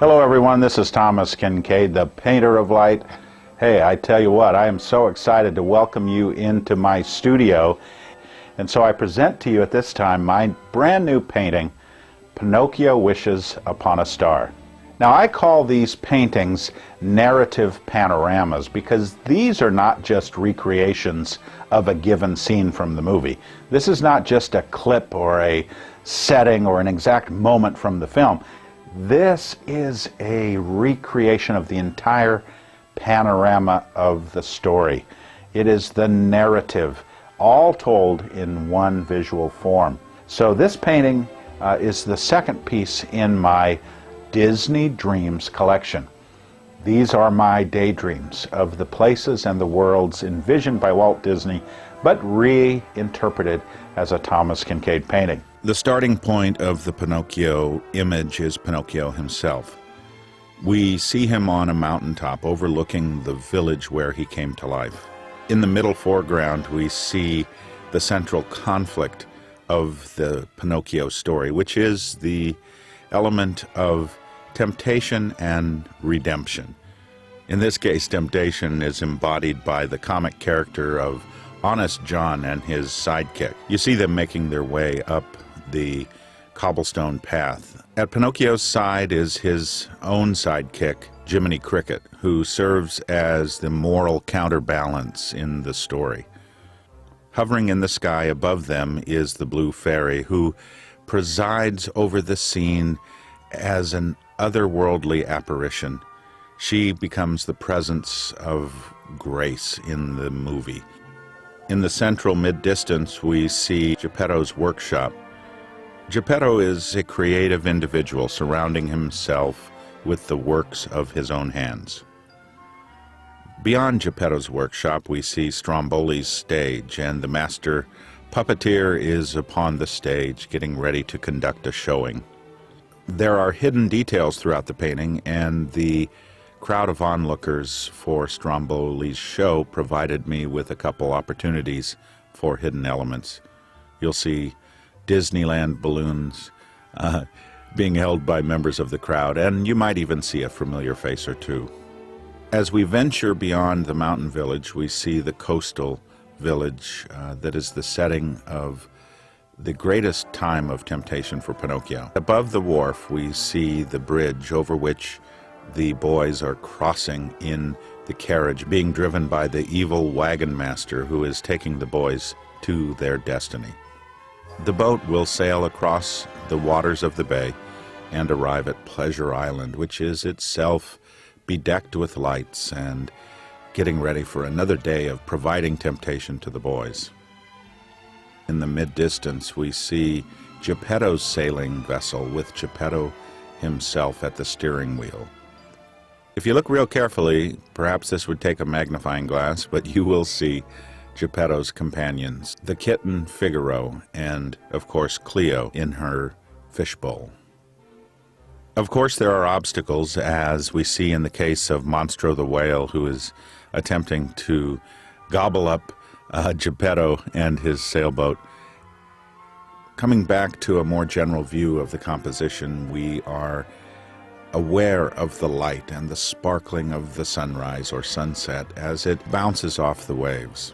Hello everyone, this is Thomas Kinkade, the painter of light. Hey, I tell you what, I am so excited to welcome you into my studio. And so I present to you at this time my brand new painting, Pinocchio Wishes Upon a Star. Now I call these paintings narrative panoramas because these are not just recreations of a given scene from the movie. This is not just a clip or a setting or an exact moment from the film. This is a recreation of the entire panorama of the story. It is the narrative, all told in one visual form. So this painting is the second piece in my Disney Dreams collection. These are my daydreams of the places and the worlds envisioned by Walt Disney, but reinterpreted as a Thomas Kinkade painting. The starting point of the Pinocchio image is Pinocchio himself. We see him on a mountaintop overlooking the village where he came to life. In the middle foreground, we see the central conflict of the Pinocchio story, which is the element of temptation and redemption. In this case, temptation is embodied by the comic character of Honest John and his sidekick. You see them making their way up the cobblestone path. At Pinocchio's side is his own sidekick, Jiminy Cricket, who serves as the moral counterbalance in the story. Hovering in the sky above them is the Blue Fairy, who presides over the scene as an otherworldly apparition. She becomes the presence of grace in the movie. In the central mid-distance, we see Geppetto's workshop. Geppetto is a creative individual surrounding himself with the works of his own hands. Beyond Geppetto's workshop, we see Stromboli's stage, and the master puppeteer is upon the stage getting ready to conduct a showing. There are hidden details throughout the painting, and the crowd of onlookers for Stromboli's show provided me with a couple opportunities for hidden elements. You'll see Disneyland balloons being held by members of the crowd, and you might even see a familiar face or two. As we venture beyond the mountain village, we see the coastal village that is the setting of the greatest time of temptation for Pinocchio. Above the wharf, we see the bridge over which the boys are crossing in the carriage, being driven by the evil wagon master who is taking the boys to their destiny. The boat will sail across the waters of the bay and arrive at Pleasure Island, which is itself bedecked with lights and getting ready for another day of providing temptation to the boys. In the mid-distance, we see Geppetto's sailing vessel with Geppetto himself at the steering wheel. If you look real carefully, perhaps this would take a magnifying glass, but you will see Geppetto's companions, the kitten Figaro, and, of course, Cleo in her fishbowl. Of course, there are obstacles, as we see in the case of Monstro the whale, who is attempting to gobble up Geppetto and his sailboat. Coming back to a more general view of the composition, we are aware of the light and the sparkling of the sunrise or sunset as it bounces off the waves.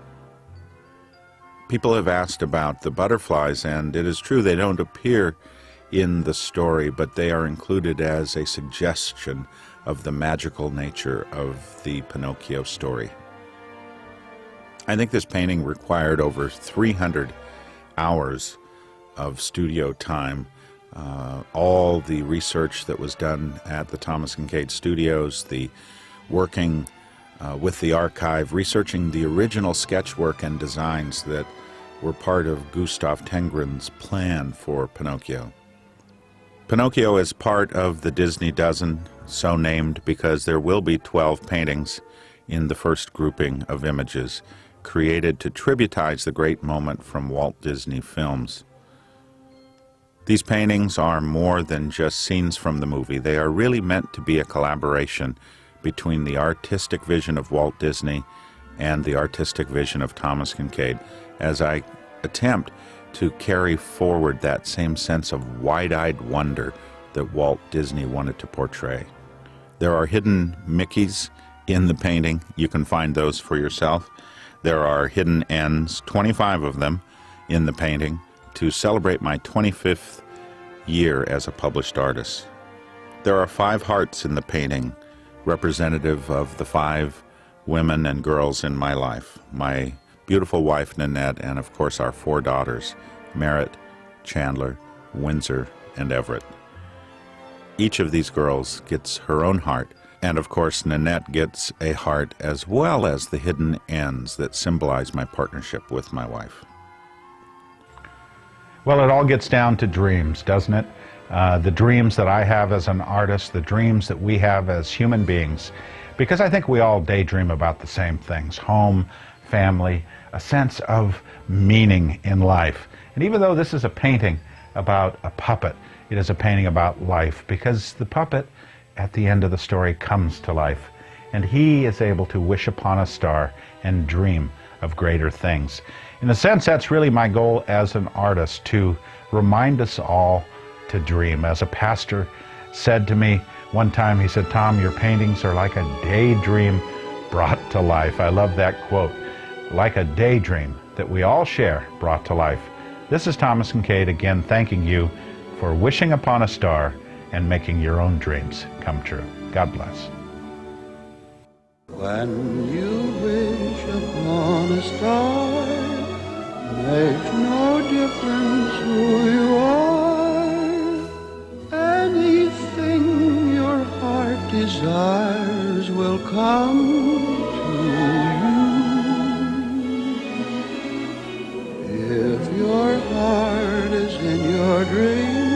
People have asked about the butterflies, and it is true they don't appear in the story, but they are included as a suggestion of the magical nature of the Pinocchio story. I think this painting required over 300 hours of studio time. All the research that was done at the Thomas Kinkade Studios, the working with the archive, researching the original sketchwork and designs that were part of Gustav Tengren's plan for Pinocchio. Pinocchio is part of the Disney Dozen, so named because there will be 12 paintings in the first grouping of images created to tributize the great moment from Walt Disney films. These paintings are more than just scenes from the movie. They are really meant to be a collaboration between the artistic vision of Walt Disney and the artistic vision of Thomas Kinkade, as I attempt to carry forward that same sense of wide-eyed wonder that Walt Disney wanted to portray. There are hidden Mickeys in the painting. You can find those for yourself. There are hidden N's, 25 of them, in the painting to celebrate my 25th year as a published artist. There are 5 hearts in the painting, representative of the 5 women and girls in my life. My beautiful wife, Nanette, and of course our 4 daughters, Merritt, Chandler, Windsor, and Everett. Each of these girls gets her own heart, and of course Nanette gets a heart as well as the hidden N's that symbolize my partnership with my wife. Well, it all gets down to dreams, doesn't it? The dreams that I have as an artist, the dreams that we have as human beings, because I think we all daydream about the same things: home, family, a sense of meaning in life. And even though this is a painting about a puppet, it is a painting about life, because the puppet at the end of the story comes to life, and he is able to wish upon a star and dream of greater things. In a sense, that's really my goal as an artist, to remind us all to dream. As a pastor said to me one time, he said, "Tom, your paintings are like a daydream brought to life." I love that quote. Like a daydream that we all share brought to life. This is Thomas Kinkade again, thanking you for wishing upon a star and making your own dreams come true. God bless. When you wish upon a star, makes no difference who you are. Anything your heart desires will come to you. If your heart is in your dreams,